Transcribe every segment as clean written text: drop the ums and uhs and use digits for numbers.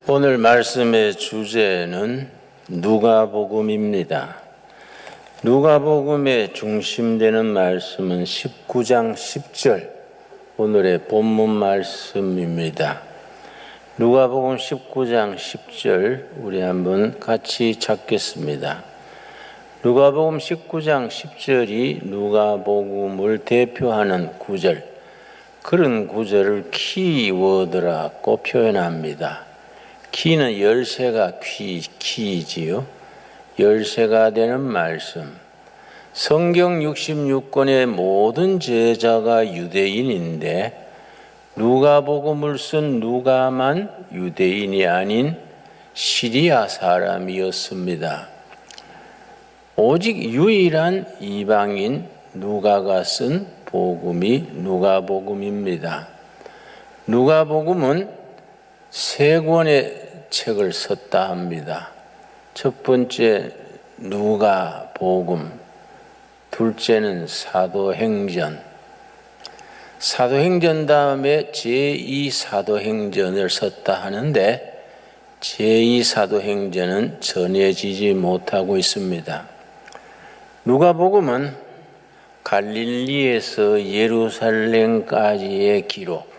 오늘 말씀의 주제는 누가복음입니다. 누가복음의 중심되는 말씀은 19장 10절, 오늘의 본문 말씀입니다. 누가복음 19장 10절 우리 한번 같이 찾겠습니다. 누가복음 19장 10절이 누가복음을 대표하는 구절, 그런 구절을 키워드라고 표현합니다. 키는 열쇠가 키이지요. 열쇠가 되는 말씀. 성경 66권의 모든 저자가 유대인인데 누가복음을 쓴 누가만 유대인이 아닌 시리아 사람이었습니다. 오직 유일한 이방인 누가가 쓴 복음이 누가복음입니다. 누가복음은 세 권의 책을 썼다 합니다. 첫 번째 누가복음, 둘째는 사도행전, 사도행전 다음에 제2사도행전을 썼다 하는데 제2사도행전은 전해지지 못하고 있습니다. 누가복음은 갈릴리에서 예루살렘까지의 기록,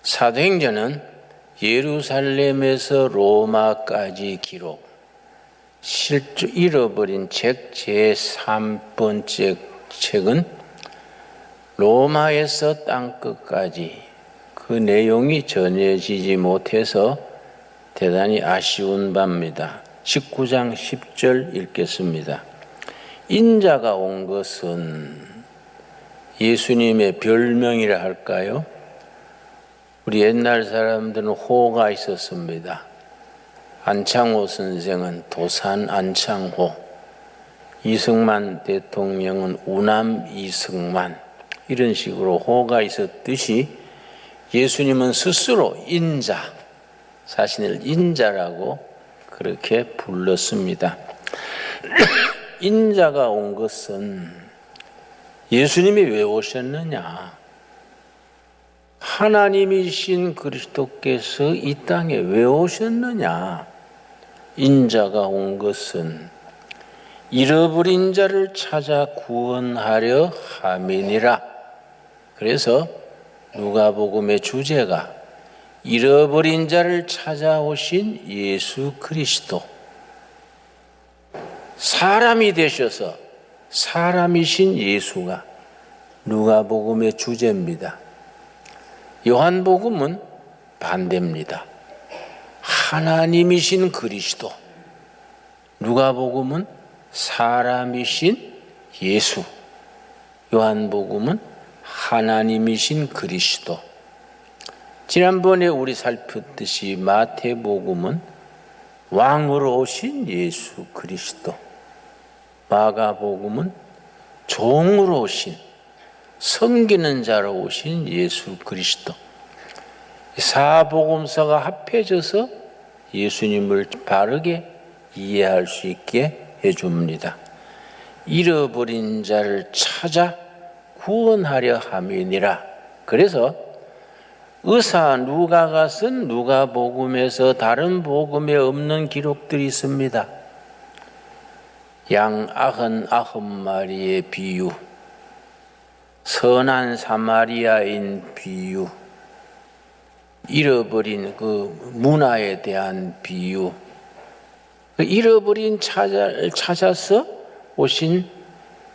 사도행전은 예루살렘에서 로마까지 기록, 실제 잃어버린 책 제3번째 책은 로마에서 땅끝까지 그 내용이 전해지지 못해서 대단히 아쉬운 바입니다. 19장 10절 읽겠습니다. 인자가 온 것은 예수님의 별명이라 할까요? 우리 옛날 사람들은 호가 있었습니다. 안창호 선생은 도산 안창호, 이승만 대통령은 우남 이승만, 이런 식으로 호가 있었듯이 예수님은 스스로 인자, 자신을 인자라고 그렇게 불렀습니다. 인자가 온 것은 예수님이 왜 오셨느냐? 하나님이신 그리스도께서 이 땅에 왜 오셨느냐? 인자가 온 것은 잃어버린 자를 찾아 구원하려 함이니라. 그래서 누가복음의 주제가 잃어버린 자를 찾아오신 예수 그리스도, 사람이 되셔서 사람이신 예수가 누가복음의 주제입니다. 요한복음은 반대입니다. 하나님이신 그리스도. 누가복음은 사람이신 예수. 요한복음은 하나님이신 그리스도. 지난번에 우리 살폈듯이 마태복음은 왕으로 오신 예수 그리스도. 마가복음은 종으로 오신, 섬기는 자로 오신 예수 그리스도. 사복음서가 합해져서 예수님을 바르게 이해할 수 있게 해줍니다. 잃어버린 자를 찾아 구원하려 함이니라. 그래서 의사 누가가 쓴 누가복음에서 다른 복음에 없는 기록들이 있습니다. 양 99마리의 비유, 선한 사마리아인 비유, 잃어버린 그 문화에 대한 비유, 잃어버린 자를 찾아서 오신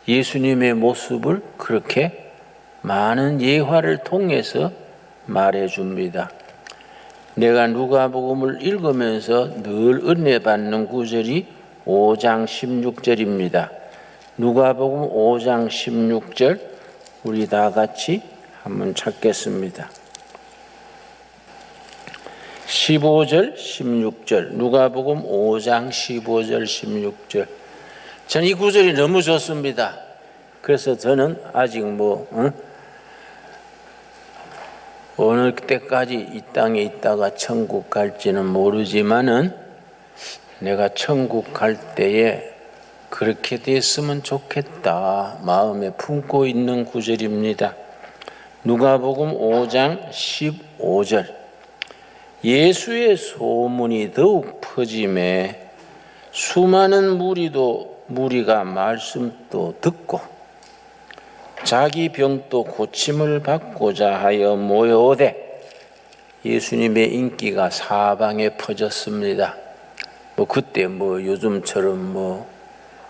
예수님의 모습을 그렇게 많은 예화를 통해서 말해줍니다. 내가 누가복음을 읽으면서 늘 은혜 받는 구절이 5장 16절입니다. 누가복음 5장 16절 우리 다 같이 한번 찾겠습니다. 15절, 16절, 누가복음 5장 15절, 16절. 저는 이 구절이 너무 좋습니다. 그래서 저는 아직 어느 때까지 이 땅에 있다가 천국 갈지는 모르지만은 내가 천국 갈 때에 그렇게 됐으면 좋겠다 마음에 품고 있는 구절입니다. 누가복음 5장 15절. 예수의 소문이 더욱 퍼짐에 수많은 무리가 말씀도 듣고 자기 병도 고침을 받고자 하여 모여오되 예수님의 인기가 사방에 퍼졌습니다. 그때 요즘처럼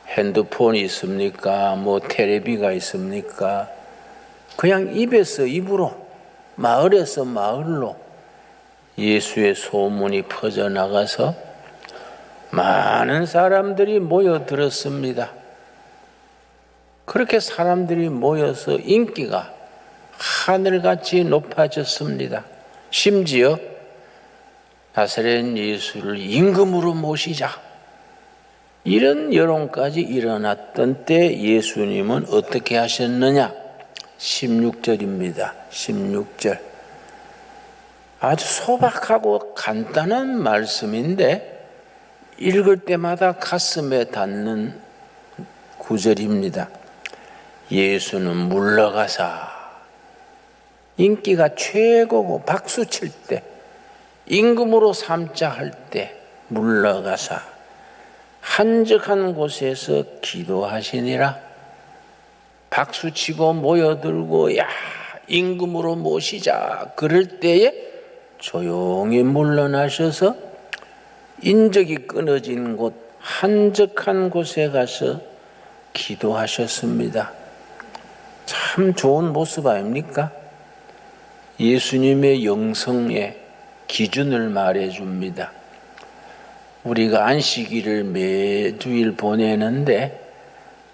핸드폰이 있습니까? 텔레비가 있습니까? 그냥 입에서 입으로, 마을에서 마을로 예수의 소문이 퍼져나가서 많은 사람들이 모여들었습니다. 그렇게 사람들이 모여서 인기가 하늘같이 높아졌습니다. 심지어 나사렛 예수를 임금으로 모시자, 이런 여론까지 일어났던 때 예수님은 어떻게 하셨느냐? 16절입니다. 16절. 아주 소박하고 간단한 말씀인데 읽을 때마다 가슴에 닿는 구절입니다. 예수는 물러가사, 인기가 최고고 박수 칠 때, 임금으로 삼자 할 때 물러가사 한적한 곳에서 기도하시니라. 박수치고 모여들고 야 임금으로 모시자 그럴 때에 조용히 물러나셔서 인적이 끊어진 곳 한적한 곳에 가서 기도하셨습니다. 참 좋은 모습 아닙니까? 예수님의 영성의 기준을 말해줍니다. 우리가 안식일을 매주일 보내는데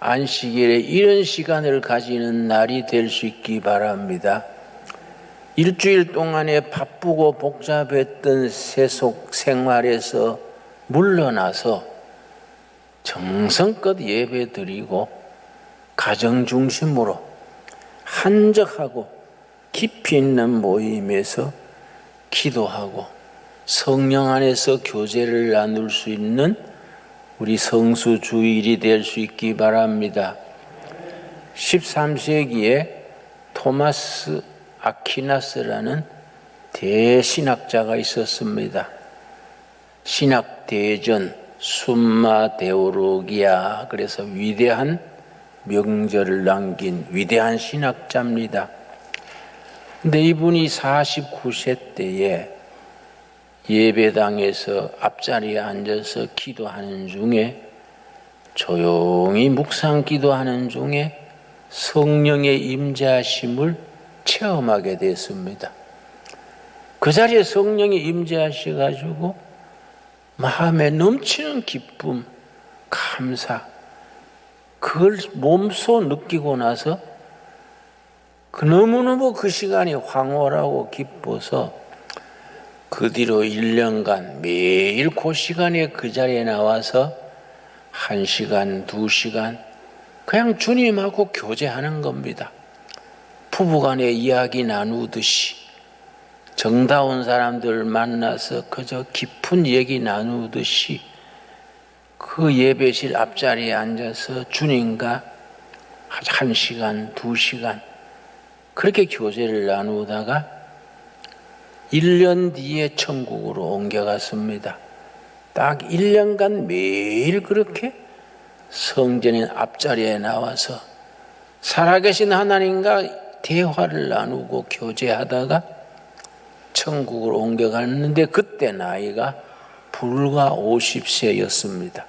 안식일에 이런 시간을 가지는 날이 될 수 있기 바랍니다. 일주일 동안에 바쁘고 복잡했던 세속 생활에서 물러나서 정성껏 예배 드리고 가정 중심으로 한적하고 깊이 있는 모임에서 기도하고 성령 안에서 교제를 나눌 수 있는 우리 성수 주일이 될 수 있기 바랍니다. 13세기에 토마스 아퀴나스라는 대신학자가 있었습니다. 신학 대전 숨마 데오로기아, 그래서 위대한 명절을 남긴 위대한 신학자입니다. 근데 이분이 49세 때에 예배당에서 앞자리에 앉아서 기도하는 중에, 조용히 묵상 기도하는 중에 성령의 임재하심을 체험하게 됐습니다. 그 자리에 성령이 임재하셔가지고 마음에 넘치는 기쁨, 감사, 그걸 몸소 느끼고 나서 너무너무 그 시간이 황홀하고 기뻐서 그 뒤로 1년간 매일 그 시간에 그 자리에 나와서 1시간, 2시간 그냥 주님하고 교제하는 겁니다. 부부간에 이야기 나누듯이, 정다운 사람들 만나서 그저 깊은 얘기 나누듯이 그 예배실 앞자리에 앉아서 주님과 1시간, 2시간 그렇게 교제를 나누다가 1년 뒤에 천국으로 옮겨갔습니다. 딱 1년간 매일 그렇게 성전의 앞자리에 나와서 살아계신 하나님과 대화를 나누고 교제하다가 천국으로 옮겨갔는데 그때 나이가 불과 50세였습니다.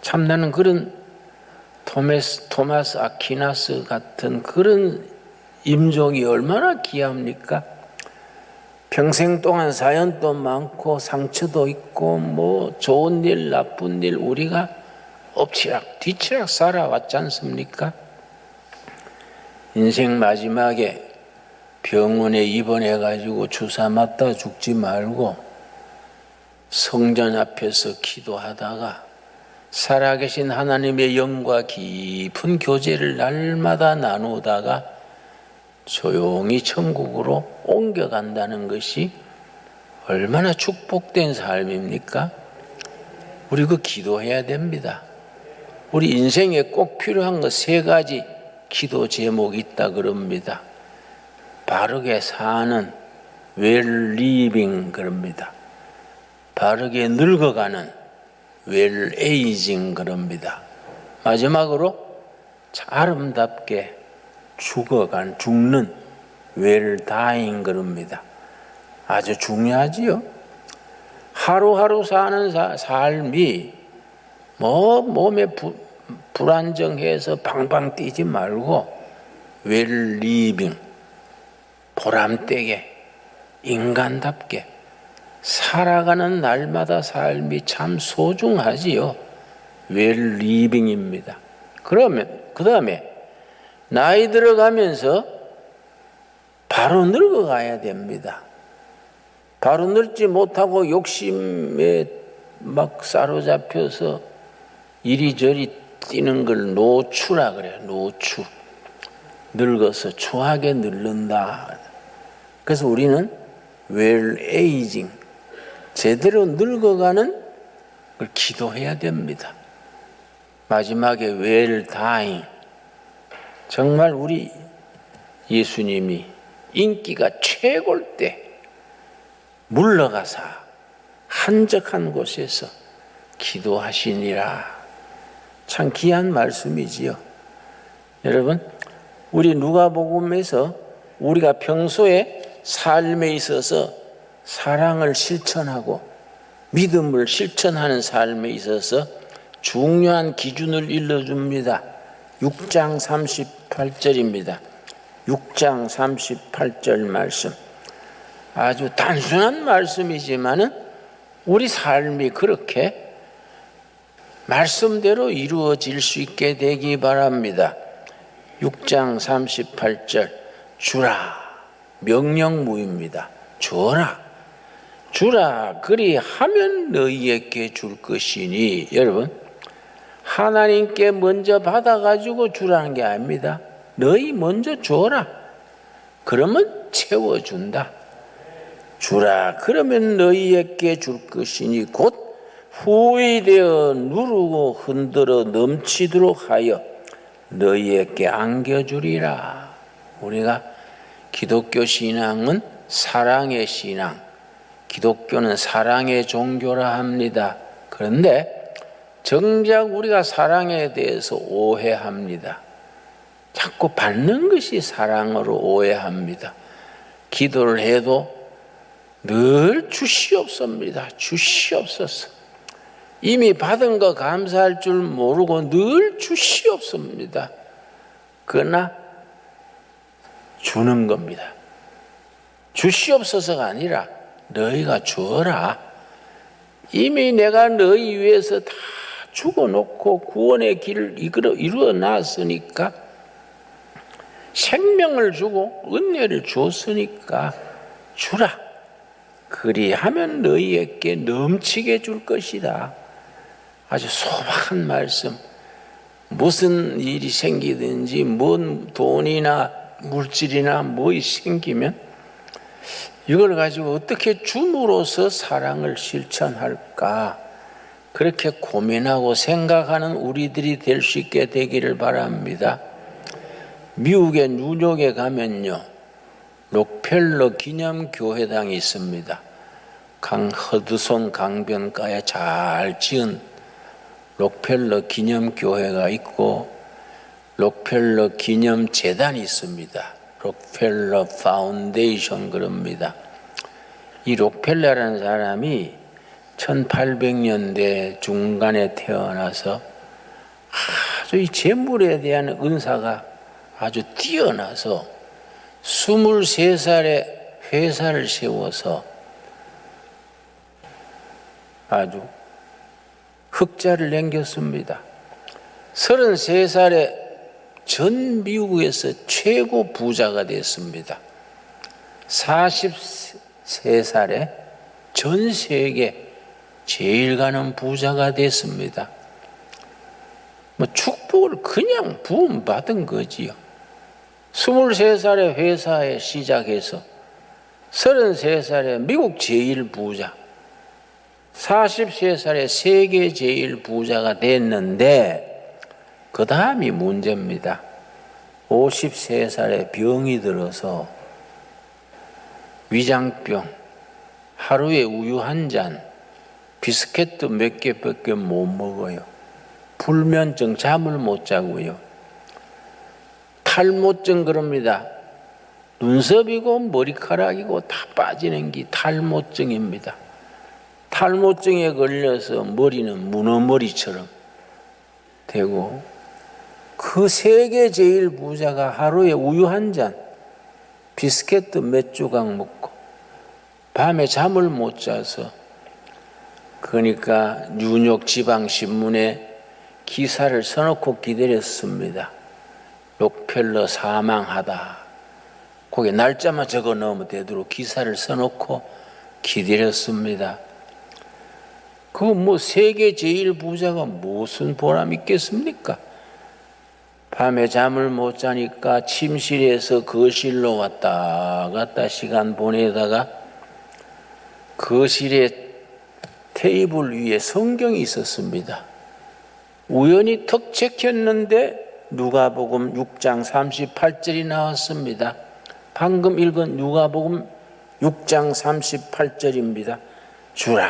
참 나는 그런 토마스 아퀴나스 같은 그런 임종이 얼마나 귀합니까? 평생 동안 사연도 많고 상처도 있고 좋은 일 나쁜 일 우리가 엎치락 뒤치락 살아왔지 않습니까? 인생 마지막에 병원에 입원해가지고 주사 맞다 죽지 말고 성전 앞에서 기도하다가 살아계신 하나님의 영과 깊은 교제를 날마다 나누다가 조용히 천국으로 옮겨간다는 것이 얼마나 축복된 삶입니까? 우리 기도해야 됩니다. 우리 인생에 꼭 필요한 거 3가지 기도 제목이 있다 그럽니다. 바르게 사는 well living 그럽니다. 바르게 늙어가는 well aging 그럽니다. 마지막으로 아름답게 죽는 well dying 그럽니다. 아주 중요하지요. 하루하루 사는 삶이 몸에 불안정해서 방방 뛰지 말고 well living 보람되게 인간답게 살아가는 날마다 삶이 참 소중하지요. well living입니다. 그러면 그 다음에 나이 들어가면서 바로 늙어가야 됩니다. 바로 늙지 못하고 욕심에 막 사로잡혀서 이리저리 뛰는 걸 노추라 그래요. 노추. 늙어서 추하게 늙는다. 그래서 우리는 well aging, 제대로 늙어가는 걸 기도해야 됩니다. 마지막에 well dying, 정말 우리 예수님이 인기가 최고일 때 물러가사 한적한 곳에서 기도하시니라. 참 귀한 말씀이지요. 여러분, 우리 누가복음에서 우리가 평소에 삶에 있어서 사랑을 실천하고 믿음을 실천하는 삶에 있어서 중요한 기준을 일러줍니다. 6장 38절입니다. 6장 38절 말씀. 아주 단순한 말씀이지만은 우리 삶이 그렇게 말씀대로 이루어질 수 있게 되기 바랍니다. 6장 38절. 주라. 명령무입니다. 줘라. 주라. 그리하면 너희에게 줄 것이니. 여러분, 하나님께 먼저 받아가지고 주라는 게 아닙니다. 너희 먼저 줘라. 그러면 채워준다. 주라. 그러면 너희에게 줄 것이니 곧 후회되어 누르고 흔들어 넘치도록 하여 너희에게 안겨주리라. 우리가 기독교 신앙은 사랑의 신앙, 기독교는 사랑의 종교라 합니다. 그런데 정작 우리가 사랑에 대해서 오해합니다. 자꾸 받는 것이 사랑으로 오해합니다. 기도를 해도 늘 주시옵소입니다. 주시옵소서. 이미 받은 거 감사할 줄 모르고 늘 주시옵소입니다. 그러나 주는 겁니다. 주시옵소서가 아니라 너희가 주어라. 이미 내가 너희 위해서 다 죽어놓고 구원의 길을 이루어 놨으니까, 생명을 주고 은혜를 주었으니까 주라. 그리하면 너희에게 넘치게 줄 것이다. 아주 소박한 말씀. 무슨 일이 생기든지 뭔 돈이나 물질이나 뭐이 생기면 이걸 가지고 어떻게 줌으로써 사랑을 실천할까, 그렇게 고민하고 생각하는 우리들이 될 수 있게 되기를 바랍니다. 미국의 뉴욕에 가면요, 록펠러 기념교회당이 있습니다. 허드손 강변가에 잘 지은 록펠러 기념교회가 있고 록펠러 기념재단이 있습니다. 록펠러 파운데이션 그럽니다. 이 록펠러라는 사람이 1800년대 중간에 태어나서 아주 이 재물에 대한 은사가 아주 뛰어나서 23살에 회사를 세워서 아주 흑자를 남겼습니다. 33살에 전 미국에서 최고 부자가 됐습니다. 43살에 전 세계 제일 가는 부자가 됐습니다. 축복을 그냥 부음받은 거지요. 23살에 회사에 시작해서 33살에 미국 제일 부자, 43살에 세계 제일 부자가 됐는데 그 다음이 문제입니다. 53살에 병이 들어서 위장병, 하루에 우유 한 잔, 비스켓도 몇 개밖에 못 먹어요. 불면증, 잠을 못 자고요. 탈모증 그럽니다. 눈썹이고 머리카락이고 다 빠지는 게 탈모증입니다. 탈모증에 걸려서 머리는 문어머리처럼 되고, 그 세계 제일 부자가 하루에 우유 한 잔, 비스켓도 몇 조각 먹고 밤에 잠을 못 자서, 그러니까 뉴욕 지방신문에 기사를 써놓고 기다렸습니다. 록펠러 사망하다. 거기에 날짜만 적어 넣으면 되도록 기사를 써놓고 기다렸습니다. 그 뭐 세계 제일 부자가 무슨 보람 있겠습니까? 밤에 잠을 못 자니까 침실에서 거실로 왔다 갔다 시간 보내다가 거실에 테이블 위에 성경이 있었습니다. 우연히 턱 check했는데 누가복음 6장 38절이 나왔습니다. 방금 읽은 누가복음 6장 38절입니다. 주라,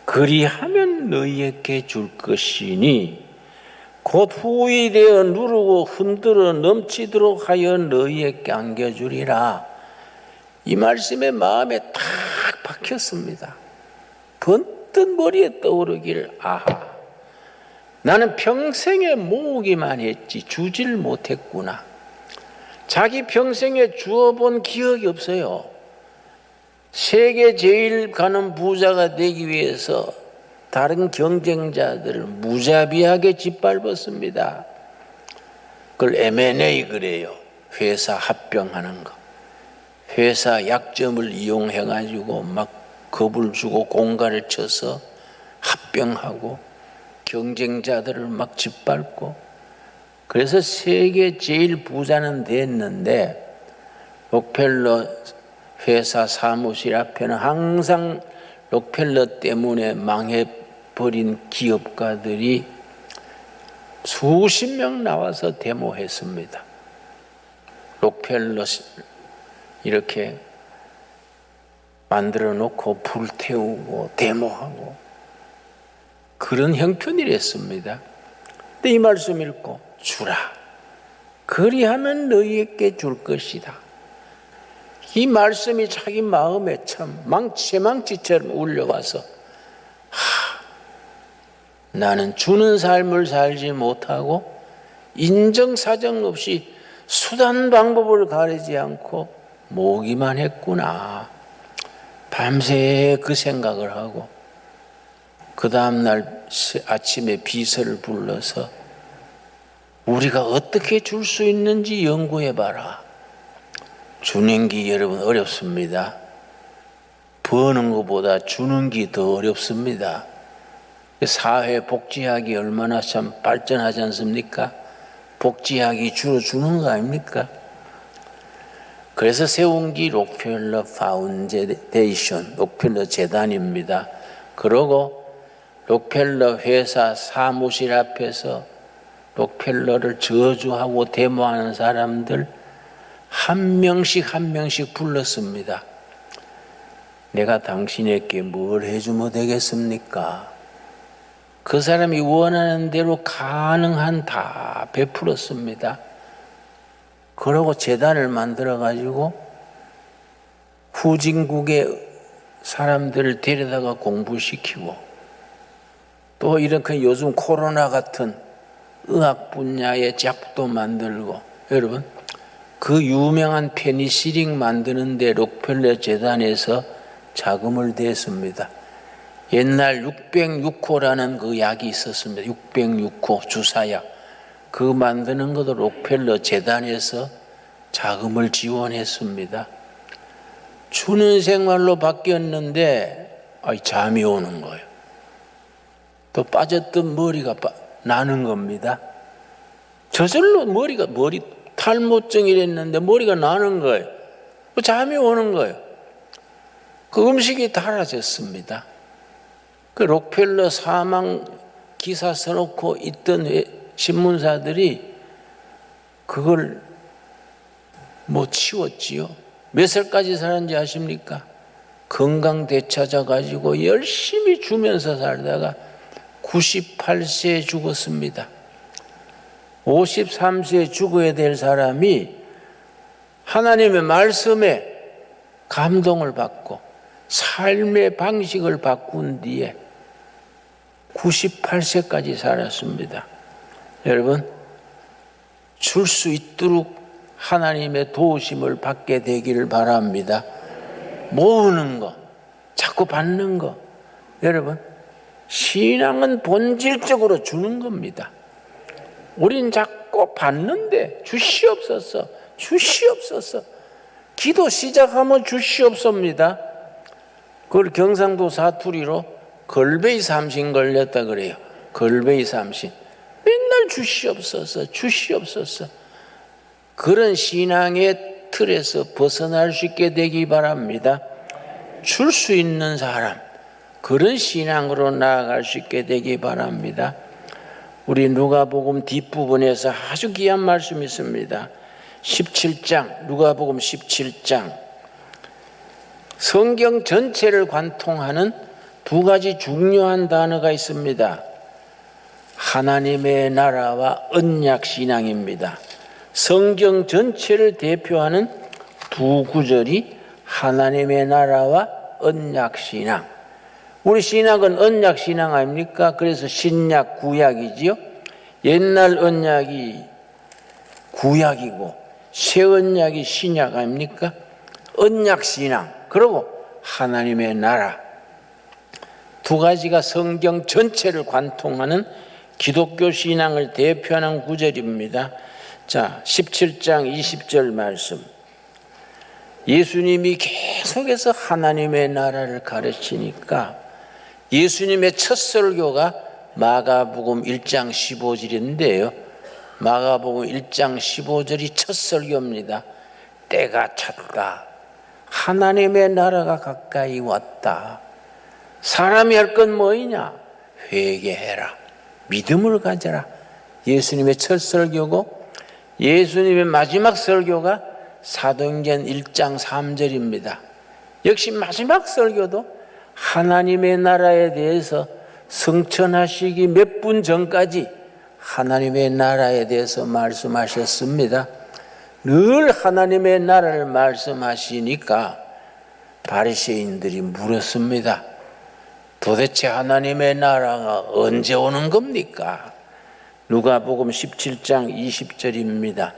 그리하면 너희에게 줄 것이니 곧 후히 되어 누르고 흔들어 넘치도록 하여 너희에게 안겨주리라. 이 말씀에 마음에 탁 박혔습니다. 번뜩 머리에 떠오르기를, 아하, 나는 평생에 모으기만 했지 주질 못했구나. 자기 평생에 주어본 기억이 없어요. 세계 제일 가는 부자가 되기 위해서 다른 경쟁자들을 무자비하게 짓밟았습니다. 그걸 M&A 그래요. 회사 합병하는 거. 회사 약점을 이용해가지고 막 겁을 주고 공갈을 쳐서 합병하고 경쟁자들을 막 짓밟고, 그래서 세계 제일 부자는 됐는데 록펠러 회사 사무실 앞에는 항상 록펠러 때문에 망해버린 기업가들이 수십 명 나와서 데모했습니다. 록펠러 이렇게 만들어 놓고 불태우고 데모하고 그런 형편이랬습니다. 근데 이 말씀 읽고, 주라, 그리하면 너희에게 줄 것이다. 이 말씀이 자기 마음에 참 망치처럼 울려와서, 나는 주는 삶을 살지 못하고 인정사정 없이 수단 방법을 가리지 않고 모으기만 했구나. 밤새 그 생각을 하고 그 다음날 아침에 비서를 불러서 우리가 어떻게 줄 수 있는지 연구해봐라. 주는 게 여러분 어렵습니다. 버는 것보다 주는 게 더 어렵습니다. 사회복지학이 얼마나 참 발전하지 않습니까? 복지학이 주로 주는 거 아닙니까? 그래서 세운 게 록펠러 파운데이션, 록펠러 재단입니다. 그러고 록펠러 회사 사무실 앞에서 록펠러를 저주하고 데모하는 사람들 한 명씩 불렀습니다. 내가 당신에게 뭘 해주면 되겠습니까? 그 사람이 원하는 대로 가능한 다 베풀었습니다. 그러고 재단을 만들어 가지고 후진국의 사람들을 데려다가 공부시키고, 또 이렇게 요즘 코로나 같은 의학 분야의 작도 만들고, 여러분 그 유명한 페니실린 만드는데 록펠러 재단에서 자금을 댔습니다. 옛날 606호라는 그 약이 있었습니다. 606호 주사약. 그 만드는 것도 록펠러 재단에서 자금을 지원했습니다. 주는 생활로 바뀌었는데 잠이 오는 거예요. 또 빠졌던 머리가 나는 겁니다. 저절로 머리 탈모증이랬는데 머리가 나는 거예요. 잠이 오는 거예요. 그 음식이 달아졌습니다. 그 록펠러 사망 기사 써놓고 있던 신문사들이 그걸 치웠지요. 몇 살까지 살았는지 아십니까? 건강 되찾아가지고 열심히 주면서 살다가 98세에 죽었습니다. 53세에 죽어야 될 사람이 하나님의 말씀에 감동을 받고 삶의 방식을 바꾼 뒤에 98세까지 살았습니다. 여러분, 줄 수 있도록 하나님의 도우심을 받게 되기를 바랍니다. 모으는 거, 자꾸 받는 거. 여러분, 신앙은 본질적으로 주는 겁니다. 우린 자꾸 받는데 주시옵소서, 주시옵소서. 기도 시작하면 주시옵소입니다. 그걸 경상도 사투리로 걸베이 삼신 걸렸다 그래요. 걸베이 삼신. 맨날 주시옵소서, 주시옵소서. 그런 신앙의 틀에서 벗어날 수 있게 되기 바랍니다. 줄 수 있는 사람, 그런 신앙으로 나아갈 수 있게 되기 바랍니다. 우리 누가복음 뒷부분에서 아주 귀한 말씀이 있습니다. 17장, 누가복음 17장. 성경 전체를 관통하는 두 가지 중요한 단어가 있습니다. 하나님의 나라와 언약신앙입니다. 성경 전체를 대표하는 두 구절이 하나님의 나라와 언약신앙. 우리 신약은 언약신앙 아닙니까? 그래서 신약, 구약이지요. 옛날 언약이 구약이고 새 언약이 신약 아닙니까? 언약신앙, 그리고 하나님의 나라. 두 가지가 성경 전체를 관통하는 기독교 신앙을 대표하는 구절입니다. 자, 17장 20절 말씀. 예수님이 계속해서 하나님의 나라를 가르치니까 예수님의 첫 설교가 마가복음 1장 15절인데요. 마가복음 1장 15절이 첫 설교입니다. 때가 찼다. 하나님의 나라가 가까이 왔다. 사람이 할 건 뭐이냐? 회개해라. 믿음을 가져라. 예수님의 첫 설교고 예수님의 마지막 설교가 사도행전 1장 3절입니다. 역시 마지막 설교도 하나님의 나라에 대해서 성천하시기 몇 분 전까지 하나님의 나라에 대해서 말씀하셨습니다. 늘 하나님의 나라를 말씀하시니까 바리새인들이 물었습니다. 도대체 하나님의 나라가 언제 오는 겁니까? 누가복음 17장 20절입니다.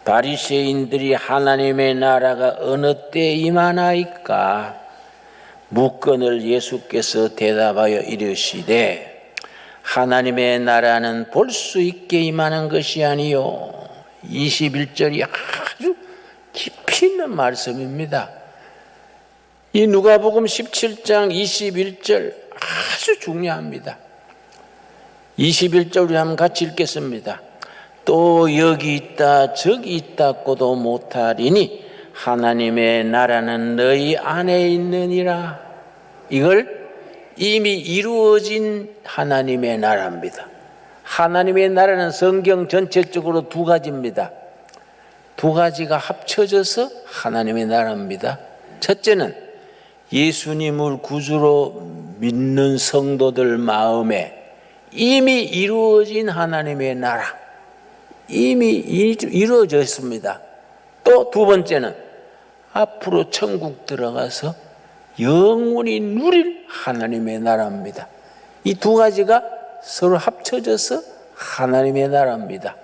바리새인들이 하나님의 나라가 어느 때 임하나이까? 묻건을 예수께서 대답하여 이르시되 하나님의 나라는 볼 수 있게 임하는 것이 아니요. 21절이 아주 깊이 있는 말씀입니다. 이 누가복음 17장 21절 아주 중요합니다. 21절 우리 한번 같이 읽겠습니다. 또 여기 있다 저기 있다고도 못하리니 하나님의 나라는 너희 안에 있느니라. 이걸 이미 이루어진 하나님의 나라입니다. 하나님의 나라는 성경 전체적으로 두 가지입니다. 두 가지가 합쳐져서 하나님의 나라입니다. 첫째는 예수님을 구주로 믿는 성도들 마음에 이미 이루어진 하나님의 나라, 이미 이루어졌습니다. 또 두 번째는 앞으로 천국 들어가서 영원히 누릴 하나님의 나라입니다. 이 두 가지가 서로 합쳐져서 하나님의 나라입니다.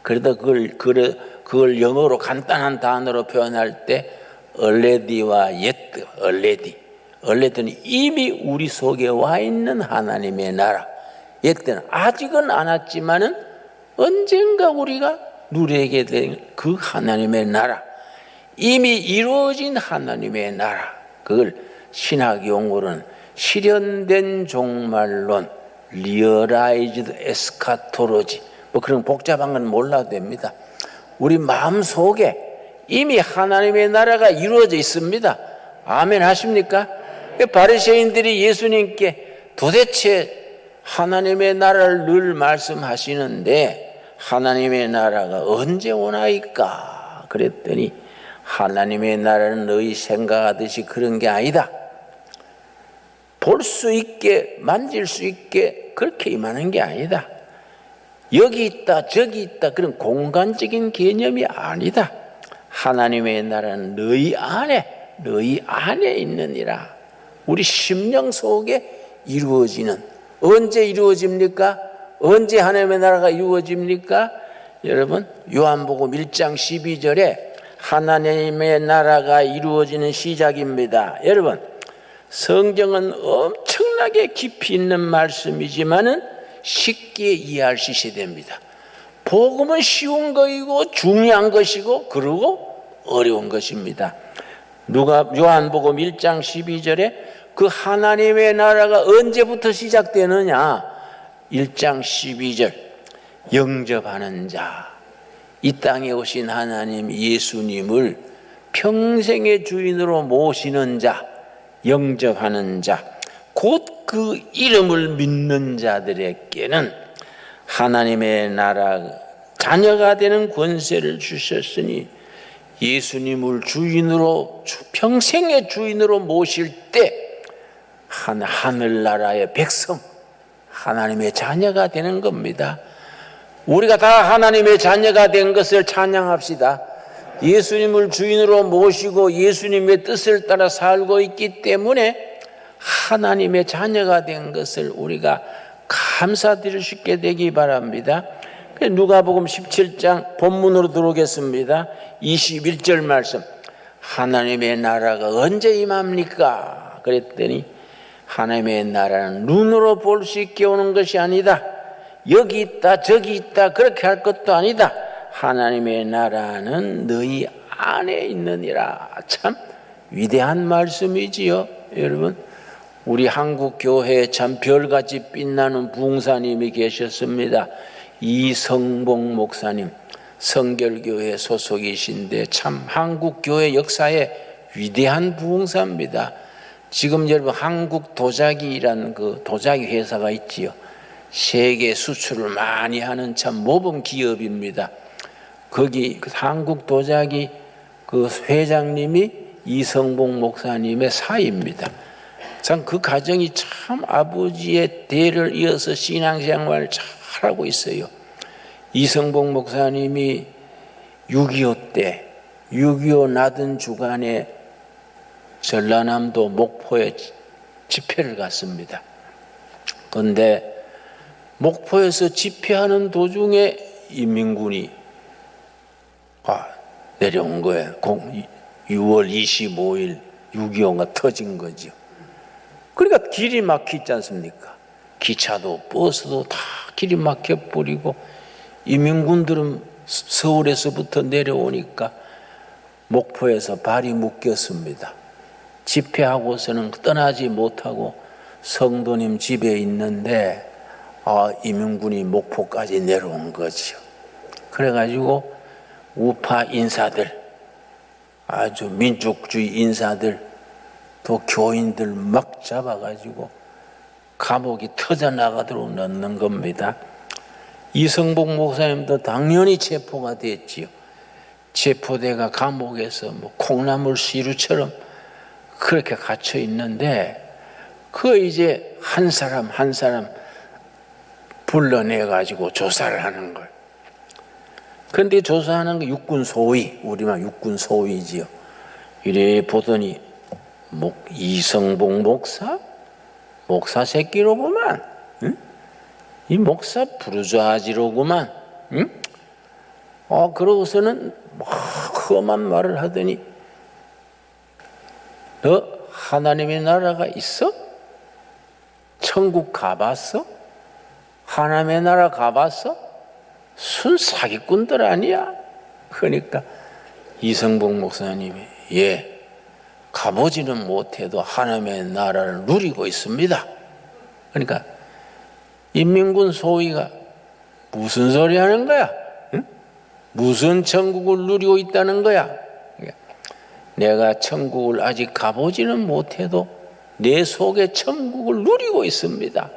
그러다 그걸 영어로 간단한 단어로 표현할 때 already와 yet, already는 이미 우리 속에 와 있는 하나님의 나라. yet는 아직은 안 왔지만은 언젠가 우리가 누리게 된 그 하나님의 나라. 이미 이루어진 하나님의 나라. 그걸 신학 용어로는 실현된 종말론, 리얼라이즈드 에스카토로지, 뭐 그런 복잡한 건 몰라도 됩니다. 우리 마음 속에 이미 하나님의 나라가 이루어져 있습니다. 아멘 하십니까? 바리새인들이 예수님께 도대체 하나님의 나라를 늘 말씀하시는데 하나님의 나라가 언제 오나이까? 그랬더니 하나님의 나라는 너희 생각하듯이 그런 게 아니다. 볼 수 있게 만질 수 있게 그렇게 임하는 게 아니다. 여기 있다 저기 있다 그런 공간적인 개념이 아니다. 하나님의 나라는 너희 안에 있느니라. 우리 심령 속에 이루어지는, 언제 이루어집니까? 언제 하나님의 나라가 이루어집니까? 여러분, 요한복음 1장 12절에 하나님의 나라가 이루어지는 시작입니다. 여러분, 성경은 엄청나게 깊이 있는 말씀이지만은 쉽게 이해할 수 있어야 됩니다. 복음은 쉬운 것이고 중요한 것이고 그리고 어려운 것입니다. 요한복음 1장 12절에 그 하나님의 나라가 언제부터 시작되느냐? 1장 12절 영접하는 자, 이 땅에 오신 하나님 예수님을 평생의 주인으로 모시는 자, 영접하는 자, 곧 그 이름을 믿는 자들에게는 하나님의 나라 자녀가 되는 권세를 주셨으니 예수님을 주인으로 평생의 주인으로 모실 때 하늘나라의 백성, 하나님의 자녀가 되는 겁니다. 우리가 다 하나님의 자녀가 된 것을 찬양합시다. 예수님을 주인으로 모시고 예수님의 뜻을 따라 살고 있기 때문에 하나님의 자녀가 된 것을 우리가 감사드릴 수 있게 되기 바랍니다. 누가복음 17장 본문으로 들어오겠습니다. 21절 말씀, 하나님의 나라가 언제 임합니까? 그랬더니 하나님의 나라는 눈으로 볼 수 있게 오는 것이 아니다. 여기 있다 저기 있다 그렇게 할 것도 아니다. 하나님의 나라는 너희 안에 있느니라. 참 위대한 말씀이지요. 여러분, 우리 한국 교회에 참 별같이 빛나는 부흥사님이 계셨습니다. 이성봉 목사님, 성결교회 소속이신데 참 한국 교회 역사의 위대한 부흥사입니다. 지금 여러분 한국 도자기라는 그 도자기 회사가 있지요. 세계 수출을 많이 하는 참 모범 기업입니다. 거기 한국 도자기 그 회장님이 이성봉 목사님의 사위입니다. 참 그 가정이 참 아버지의 대를 이어서 신앙생활을 잘하고 있어요. 이성봉 목사님이 6.25 때 6.25 나든 주간에 전라남도 목포에 집회를 갔습니다. 그런데 목포에서 집회하는 도중에 인민군이 내려온 거예요. 6월 25일 6.25가 터진 거죠. 그러니까 길이 막히지 않습니까? 기차도 버스도 다 길이 막혀버리고 인민군들은 서울에서부터 내려오니까 목포에서 발이 묶였습니다. 집회하고서는 떠나지 못하고 성도님 집에 있는데 인민군이 목포까지 내려온 거죠. 그래가지고 우파 인사들, 아주 민족주의 인사들, 또 교인들 막 잡아가지고 감옥이 터져나가도록 넣는 겁니다. 이성봉 목사님도 당연히 체포가 됐지요. 체포대가 감옥에서 콩나물 시루처럼 그렇게 갇혀 있는데 그 이제 한 사람 한 사람 불러내가지고 조사를 하는 걸. 그런데 조사하는 게 육군 소위, 우리말 육군 소위지요. 이래 보더니 이성봉 목사 새끼로구만. 응? 이 목사 부르주아지로구만. 응? 그러고서는 험한 말을 하더니 너 하나님의 나라가 있어? 천국 가봤어? 하나님의 나라 가봤어? 순 사기꾼들 아니야? 그러니까 이성봉 목사님이 가보지는 못해도 하나님의 나라를 누리고 있습니다. 그러니까 인민군 소위가 무슨 소리 하는 거야? 응? 무슨 천국을 누리고 있다는 거야? 내가 천국을 아직 가보지는 못해도 내 속에 천국을 누리고 있습니다.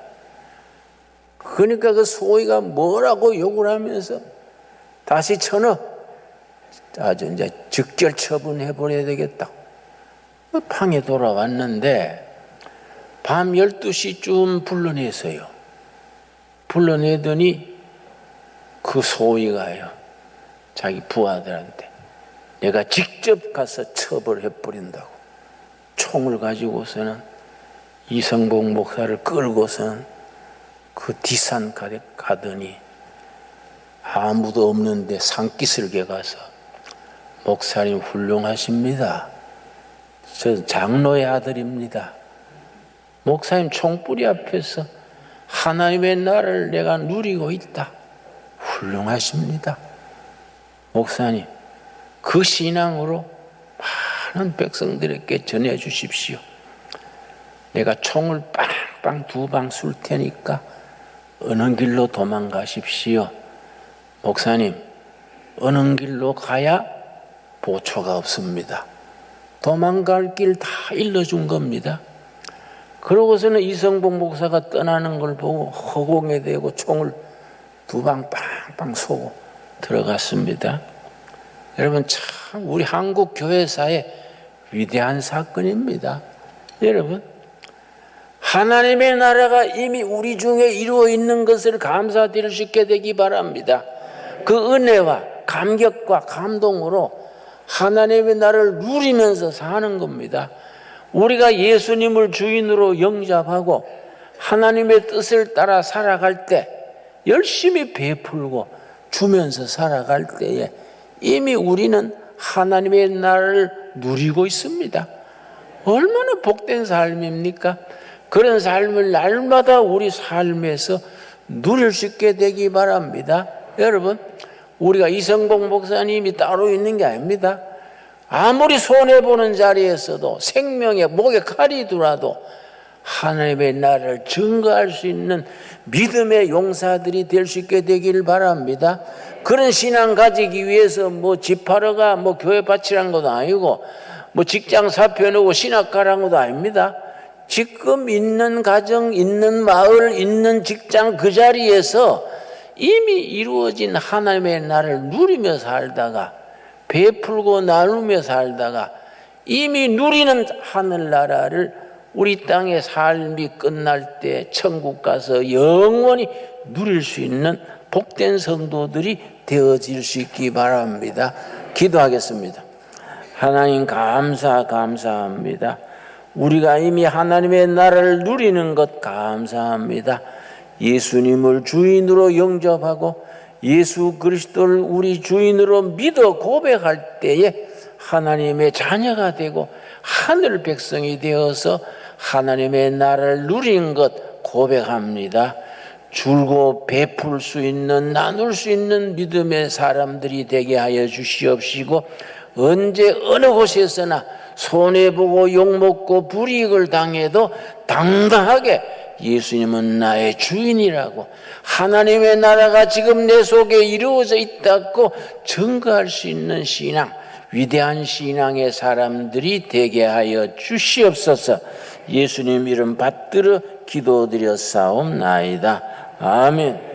그러니까 그 소위가 뭐라고 욕을 하면서 다시 쳐넣어. 아주 이제 즉결 처분해 버려야 되겠다. 방에 돌아왔는데 밤 12시쯤 불러냈어요. 불러내더니 그 소위가요, 자기 부하들한테 내가 직접 가서 처벌해 버린다고 총을 가지고서는 이성복 목사를 끌고서는 그 뒷산까지 가더니 아무도 없는데 산기슭에 가서 목사님 훌륭하십니다. 저 장로의 아들입니다. 목사님 총뿌리 앞에서 하나님의 나라를 내가 누리고 있다. 훌륭하십니다. 목사님, 그 신앙으로 많은 백성들에게 전해 주십시오. 내가 총을 빵빵 2방 쏠 테니까 어느 길로 도망가십시오. 목사님, 어느 길로 가야 보초가 없습니다. 도망갈 길 다 일러준 겁니다. 그러고서는 이성복 목사가 떠나는 걸 보고 허공에 대고 총을 2방 빵빵 쏘고 들어갔습니다. 여러분, 참 우리 한국 교회사의 위대한 사건입니다. 여러분, 하나님의 나라가 이미 우리 중에 이루어 있는 것을 감사드릴 수 있게 되기 바랍니다. 그 은혜와 감격과 감동으로 하나님의 나라를 누리면서 사는 겁니다. 우리가 예수님을 주인으로 영접하고 하나님의 뜻을 따라 살아갈 때, 열심히 베풀고 주면서 살아갈 때에 이미 우리는 하나님의 나라를 누리고 있습니다. 얼마나 복된 삶입니까? 그런 삶을 날마다 우리 삶에서 누릴 수 있게 되기 바랍니다. 여러분, 우리가 이성복 목사님이 따로 있는 게 아닙니다. 아무리 손해보는 자리에서도 생명의 목에 칼이 들어도 하나님의 나라를 증거할 수 있는 믿음의 용사들이 될 수 있게 되길 바랍니다. 그런 신앙 가지기 위해서 뭐 집하러가 뭐 교회 바치란 것도 아니고 뭐 직장 사표내고 신학가란 것도 아닙니다. 지금 있는 가정, 있는 마을, 있는 직장 그 자리에서 이미 이루어진 하나님의 나라를 누리며 살다가 베풀고 나누며 살다가 이미 누리는 하늘나라를 우리 땅의 삶이 끝날 때 천국 가서 영원히 누릴 수 있는 복된 성도들이 되어질 수 있기 바랍니다. 기도하겠습니다. 하나님 감사합니다. 우리가 이미 하나님의 나라를 누리는 것 감사합니다. 예수님을 주인으로 영접하고 예수 그리스도를 우리 주인으로 믿어 고백할 때에 하나님의 자녀가 되고 하늘 백성이 되어서 하나님의 나라를 누린 것 고백합니다. 줄고 베풀 수 있는, 나눌 수 있는 믿음의 사람들이 되게 하여 주시옵시고, 언제 어느 곳에서나 손해보고 욕먹고 불이익을 당해도 당당하게 예수님은 나의 주인이라고, 하나님의 나라가 지금 내 속에 이루어져 있다고 증거할 수 있는 신앙, 위대한 신앙의 사람들이 되게 하여 주시옵소서. 예수님 이름 받들어 기도드렸사옵나이다. 아멘.